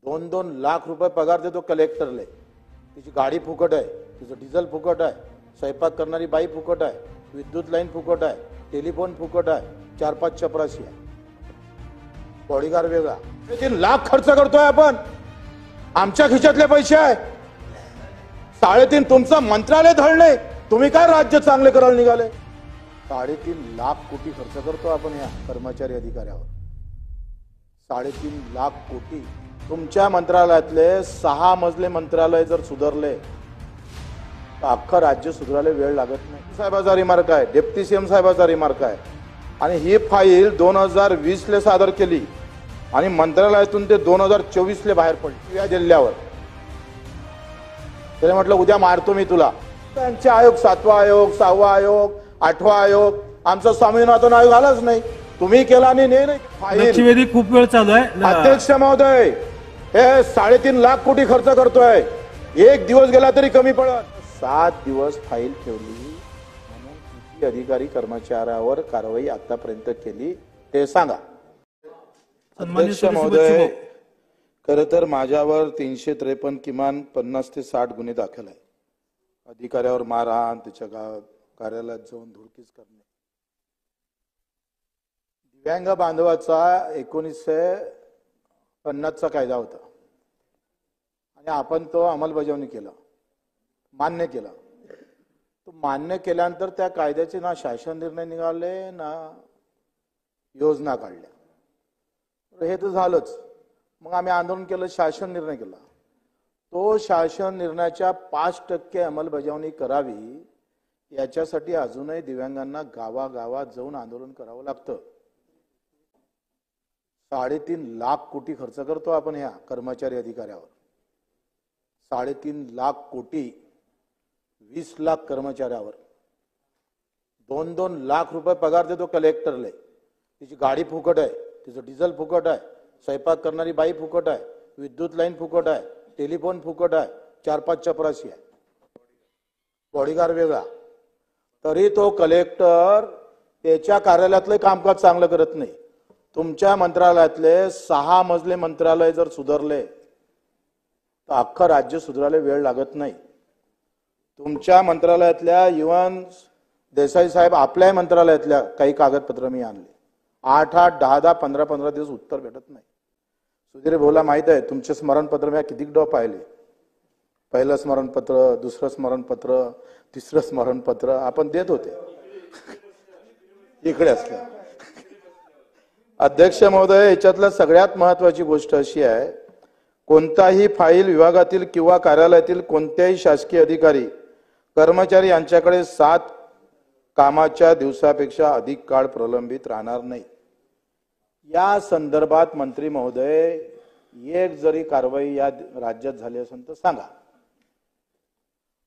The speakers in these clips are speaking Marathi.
2-2 लाख रुपये पगार देतो कलेक्टरले, तिची गाडी फुकट आहे, तिचं डिझेल फुकट आहे, स्वयंपाक करणारी बाई फुकट आहे, विद्युत लाईन फुकट आहे, टेलिफोन फुकट आहे, 4-5 चपराशी आहे, बॉडीगार्ड वेगळा. 3 लाख खर्च करतोय आपण, आमच्या खिशातले पैसे आहे. 3.5 तुमचं मंत्रालय धळणे, तुम्ही काय राज्य चांगले करायला निघाले. 3.5 लाख कोटी खर्च करतो आपण या कर्मचारी अधिकाऱ्यावर. 3.5 लाख कोटी. तुमच्या मंत्रालयातले 6 मजले मंत्रालय जर सुधारले तर अख्खं राज्य सुधारायला वेळ लागत नाही. साहेबाचा रिमार्क आहे, डेप्टी सीएम साहेबाचा रिमार्क आहे. आणि ही फाईल 2020 ले सादर केली आणि मंत्रालयातून ते 2024 ले बाहेर पडली या जिल्ह्यावर. त्याने म्हटलं उद्या मारतो मी तुला. त्यांचे आयोग 7वा आयोग, 6वा आयोग, 8वा आयोग, आमचा स्वामीनाथन आयोग आलाच नाही. तुम्ही केला आणि नाही. खूप वेळ चालू आहे. अध्यक्ष महोदय, हे 3.5 लाख कोटी खर्च करतोय. एक दिवस गेला तरी कमी पडत. 7 दिवस फाईल ठेवली म्हणून किती अधिकारी कर्मचाऱ्यावर कारवाई आतापर्यंत केली ते सांगा. अध्यक्ष महोदय, खरं तर माझ्यावर 353 किमान 50 ते 60 गुन्हे दाखल आहे. अधिकाऱ्यावर मारहाण, त्याच्या कार्यालयात जाऊन धुडकीच करणे. दिव्यांग बांधवाचा 1950चा कायदा होता आणि आपण तो अंमलबजावणी केला, मान्य केला. तो मान्य केल्यानंतर त्या कायद्याचे ना शासन निर्णय निघाले ना योजना काढल्या. हे तर झालंच. मग आम्ही आंदोलन केलं, शासन निर्णय केला. तो शासन निर्णयाच्या 5% अंमलबजावणी करावी याच्यासाठी अजूनही दिव्यांगांना गावागावात जाऊन आंदोलन करावं लागतं. 3.5 लाख कोटी खर्च करतो आपण ह्या कर्मचारी अधिकाऱ्यावर. 3.5 लाख कोटी 20 लाख कर्मचाऱ्यावर. 2-2 लाख रुपये पगार देतो कलेक्टरले, तिची गाडी फुकट आहे, तिचं डिझेल फुकट आहे, स्वयंपाक करणारी बाई फुकट आहे, विद्युत लाईन फुकट आहे, टेलिफोन फुकट आहे, 4-5 चपराशी आहे, बॉडीगार्ड वेगळा. तरी तो कलेक्टर त्याच्या कार्यालयातले कामकाज चांगलं करत नाही. तुमच्या मंत्रालयातले 6 मजले मंत्रालय जर सुधारले तर अख्खं राज्य सुधारायला वेळ लागत नाही. तुमच्या मंत्रालयातल्या इवन देसाई साहेब, आपल्या मंत्रालयातल्या काही कागदपत्र मी आणले, 8-8, 10-10, 15-15 दिवस उत्तर भेटत नाही. सुधीर भाऊला माहित आहे, तुमचे स्मरणपत्र मी किती पाहिले. पहिलं स्मरणपत्र, दुसरं स्मरणपत्र, तिसरं स्मरणपत्र आपण देत होते इकडे असल्या. अध्यक्ष महोदय, याच्यातल्या सगळ्यात महत्वाची गोष्ट अशी आहे, कोणताही फाईल विभागातील किंवा कार्यालयातील कोणत्याही शासकीय अधिकारी कर्मचारी यांच्याकडे 7 कामाच्या दिवसापेक्षा अधिक काळ प्रलंबित राहणार नाही. या संदर्भात मंत्री महोदय एक जरी कारवाई या राज्यात झाली असेल तर सांगा.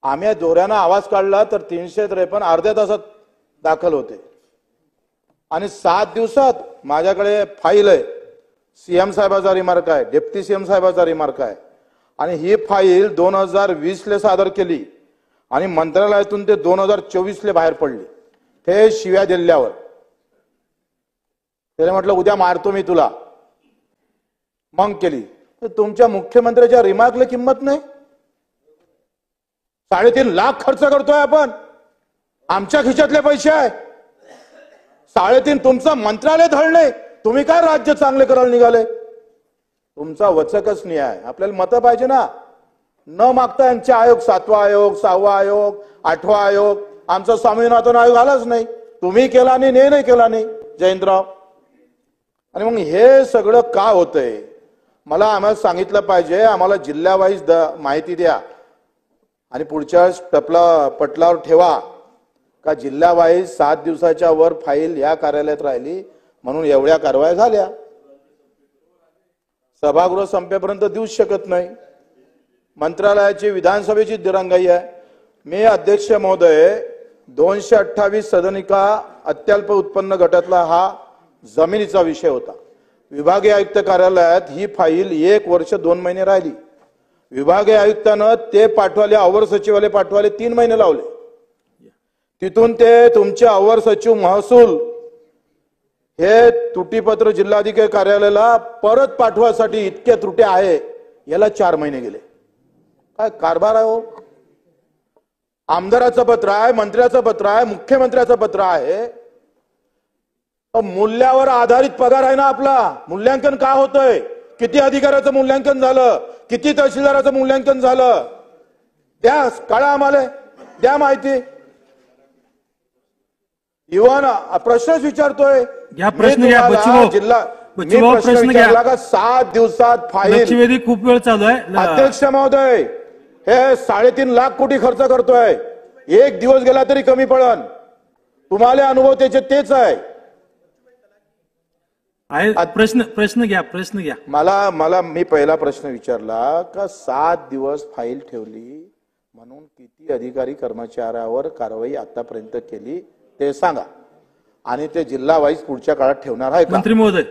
आम्ही जोऱ्यानं आवाज काढला तर 353 अर्ध्या तासात दाखल होते आणि 7 दिवसात माझ्याकडे फाईल आहे. सीएम साहेबाचा रिमार्क आहे, डेप्टी सीएम साहेबाचा रिमार्क आहे. आणि ही फाईल 2020 ले सादर केली आणि मंत्रालयातून ते 2024 ले बाहेर पडली. हे शिव्या दिल्यावर त्याने म्हटलं उद्या मारतो मी तुला. मग केली. तर तुमच्या मुख्यमंत्र्याच्या रिमार्कला किंमत नाही. 3.5 लाख खर्च करतोय आपण, आमच्या खिशातले पैसे आहे. 3.5 तुमचं मंत्रालय धळणे, तुम्ही काय राज्य चांगले करायला निघाले. तुमचा वचकच नाही आहे. आपल्याला मतं पाहिजे ना. न मागता यांचे आयोग 7वा आयोग, 6वा आयोग, 8वा आयोग, आमचा स्वामीनाथन आयोग आलाच नाही. तुम्ही केला आणि नाही केला नाही जयंतराव. आणि मग हे सगळं का होतंय मला आम्हाला सांगितलं पाहिजे. आम्हाला जिल्ह्यावाईज माहिती द्या आणि पुढच्या पटलावर ठेवा का जिल्ह्यावाईज 7 दिवसाच्या वर फाईल या कार्यालयात राहिली म्हणून एवढ्या कारवाया झाल्या. सभागृह संपेपर्यंत देऊच शकत नाही. मंत्रालयाची विधानसभेची दिरंगाई आहे. मी अध्यक्ष महोदय 228 सदनिका अत्यल्प उत्पन्न गटातला हा जमिनीचा विषय होता. विभागीय आयुक्त कार्यालयात ही फाईल 1 वर्ष 2 महिने राहिली. विभागीय आयुक्तानं ते पाठवाले, अवर सचिवालय पाठवाले 3 महिने लावले. तिथून ते तुमचे अवर सचिव महसूल हे त्रुटीपत्र जिल्हाधिकारी कार्यालयाला परत पाठवासाठी इतके त्रुटी आहे याला 4 महिने गेले. काय कारभार आहे हो. आमदाराचं पत्र आहे, मंत्र्याचं पत्र आहे, मुख्यमंत्र्याचं पत्र आहे. मूल्यावर आधारित पगार आहे ना आपला. मूल्यांकन का होतंय? किती अधिकाऱ्याचं मूल्यांकन झालं, किती तहसीलदाराचं मूल्यांकन झालं, द्या कळा आम्हाला, द्या माहिती. इव्हन प्रश्नच विचारतोय. घ्या प्रश्न घ्या. जिल्हा प्रश्न विचारला का 7 दिवसात फाईल. खूप वेळ चालू आहे. अध्यक्ष महोदय, हे 3.5 लाख कोटी खर्च करतोय. एक दिवस गेला तरी कमी पडन. तुम्हाला अनुभव त्याचे तेच आहे. प्रश्न घ्या. मला मी पहिला प्रश्न विचारला का 7 दिवस फाईल ठेवली म्हणून किती अधिकारी कर्मचाऱ्यावर कारवाई आतापर्यंत केली ते सांगा. आणि ते जिल्हा वाईज पुढच्या काळात ठेवणार आहे का? मंत्री महोदय.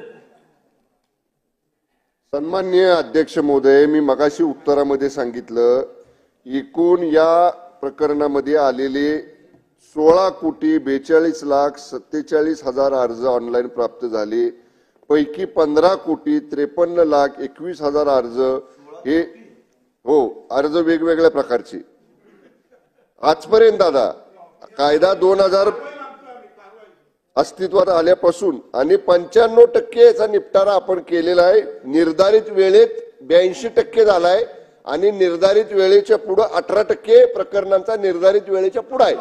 सन्माननीय अध्यक्ष महोदय, मी मगाशी उत्तरामध्ये सांगितलं, एकूण या प्रकरणामध्ये आलेले 16,42,47,000 अर्ज ऑनलाईन प्राप्त झाले. पैकी 15,53,21,000 अर्ज हे अर्ज वेगवेगळ्या प्रकारचे. आजपर्यंत दादा कायदा 2000 अस्तित्वात आल्यापासून आणि 95% याचा निपटारा आपण केलेला आहे. निर्धारित वेळेत 82% झालाय आणि निर्धारित वेळेच्या पुढे 18% प्रकरणांचा निर्धारित वेळेच्या पुढे आहे.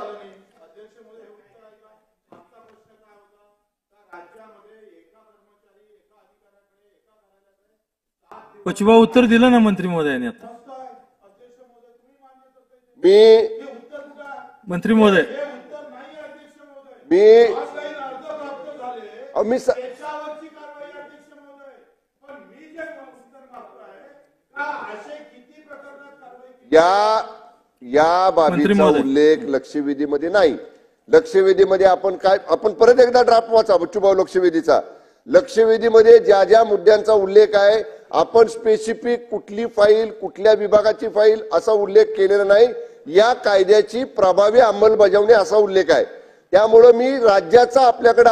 पचवा उत्तर दिलं ना मंत्री महोदयाने आता. मंत्री महोदय या बाबीचा उल्लेख लक्षवेधीमध्ये नाही. लक्षवेधीमध्ये आपण परत एकदा ड्राफ्ट वाचा बच्चूभाऊ लक्षवेधीचा. लक्षवेधीमध्ये ज्या ज्या मुद्द्यांचा उल्लेख आहे आपण स्पेसिफिक कुठली फाईल कुठल्या विभागाची फाईल असा उल्लेख केलेला नाही. या कायद्याची प्रभावी अंमलबजावणी असा उल्लेख आहे. त्यामुळे मी राज्याचा आपल्याकडे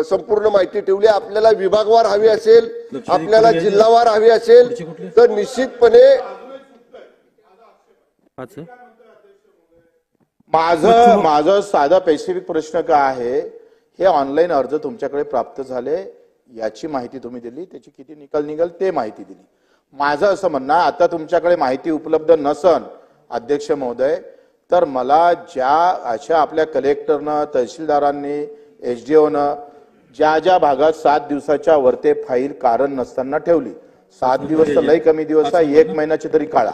संपूर्ण माहिती ठेवली. आपल्याला विभागवार हवी असेल, आपल्याला जिल्हावार हवी असेल तर निश्चितपणे माझं साधा स्पेसिफिक प्रश्न काय आहे, हे ऑनलाईन अर्ज तुमच्याकडे प्राप्त झाले याची माहिती तुम्ही दिली, त्याची किती निकाल निघाल ते माहिती दिली. माझं असं म्हणणं, आता तुमच्याकडे माहिती उपलब्ध नसन अध्यक्ष महोदय, तर मला ज्या अशा आपल्या कलेक्टरनं, तहसीलदारांनी, एसडीओनं ज्या ज्या भागात 7 दिवसाच्या वरते फाईल कारण नसताना ठेवली, 7 दिवस तर लई कमी दिवस आहे, 1 महिन्याची तरी काढा,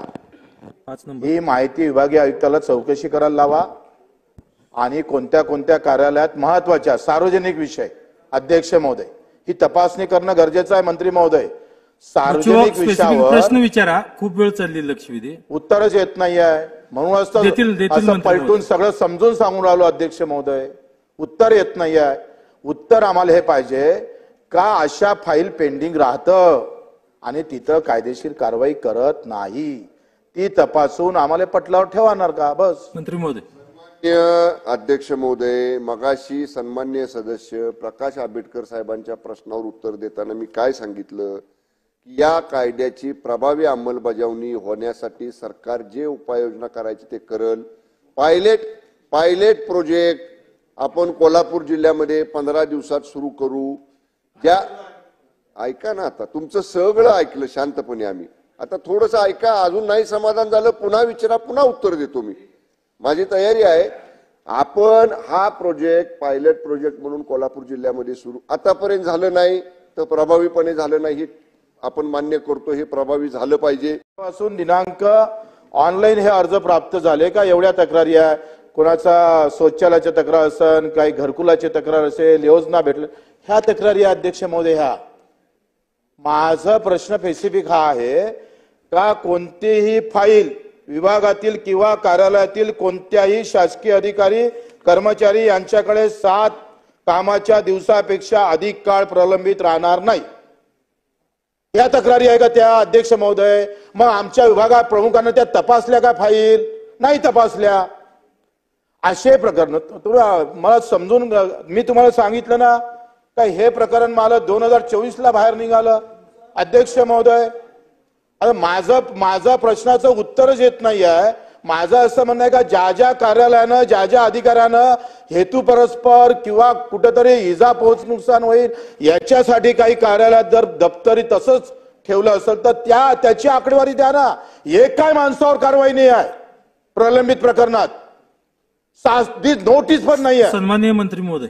ही माहिती विभागीय आयुक्ताला चौकशी करायला लावा. आणि कोणत्या कोणत्या कार्यालयात महत्वाच्या सार्वजनिक विषय अध्यक्ष महोदय ही तपासणी करणं गरजेचं आहे. मंत्री महोदय, सार्वजनिक विषयावर प्रश्न विचारा. खूप वेळ चालली लक्षवेधी, उत्तरच येत नाही आहे. म्हणूनच असं पलटून सगळं समजून सांगून राहिलो अध्यक्ष महोदय, उत्तर येत नाही आहे. उत्तर आम्हाला हे पाहिजे का अशा फाईल पेंडिंग राहतं आणि तिथं कायदेशीर कारवाई करत नाही, ती तपासून आम्हाला पटलावर ठेवणार का? बस. मंत्री महोदय. अध्यक्ष महोदय, मगाशी सन्माननीय सदस्य प्रकाश आंबेडकर साहेबांच्या प्रश्नावर उत्तर देताना मी काय सांगितलं की या कायद्याची प्रभावी अंमलबजावणी होण्यासाठी सरकार जे उपाययोजना करायची ते करेल. पायलट प्रोजेक्ट आपण कोल्हापूर जिल्ह्यामध्ये 15 दिवसात सुरू करू. ऐका ना, आता तुमचं सगळं ऐकलं शांतपणे आम्ही. आता थोडंसं ऐका, अजून नाही समाधान झालं पुन्हा विचारा, पुन्हा उत्तर देतो मी. माझी तयारी आहे. आपण हा प्रोजेक्ट पायलट प्रोजेक्ट म्हणून कोल्हापूर जिल्ह्यामध्ये सुरू आतापर्यंत झालं नाही तर प्रभावीपणे झालं नाही, आपण मान्य करतो. हे प्रभावी झालं पाहिजे. पासून दिनांक ऑनलाईन हे अर्ज प्राप्त झाले का? एवढ्या तक्रारी आहे. कोणाचा शौचालयाची तक्रार असेल, काही घरकुलाची तक्रार असेल, योजना भेटले, ह्या तक्रारी अध्यक्ष महोदय. ह्या माझा प्रश्न स्पेसिफिक हा आहे का कोणतीही फाईल विभागातील किंवा कार्यालयातील कोणत्याही शासकीय अधिकारी कर्मचारी यांच्याकडे 7 कामाच्या दिवसापेक्षा अधिक काळ प्रलंबित राहणार नाही, या तक्रारी आहे का त्या अध्यक्ष महोदय? मग आमच्या विभागात प्रमुखांना त्या तपासल्या का? फाईल नाही तपासल्या. असे प्रकरण मला समजून, मी तुम्हाला सांगितलं ना का हे प्रकरण मला 2024 ला बाहेर निघालं अध्यक्ष महोदय. आता माझं प्रश्नाचं उत्तरच येत नाही आहे. माझं असं म्हणणं आहे का ज्या कार्यालयानं ज्या अधिकाऱ्यानं हेतू परस्पर किंवा कुठेतरी इजा पोहोच नुकसान होईल याच्यासाठी काही कार्यालयात जर दप्तरी तसंच ठेवलं असेल तर त्याची आकडेवारी द्या ना. एक काय माणसावर कारवाई नाही आहे प्रलंबित प्रकरणात, नोटीस पण नाही आहे. सन्माननीय मंत्री महोदय.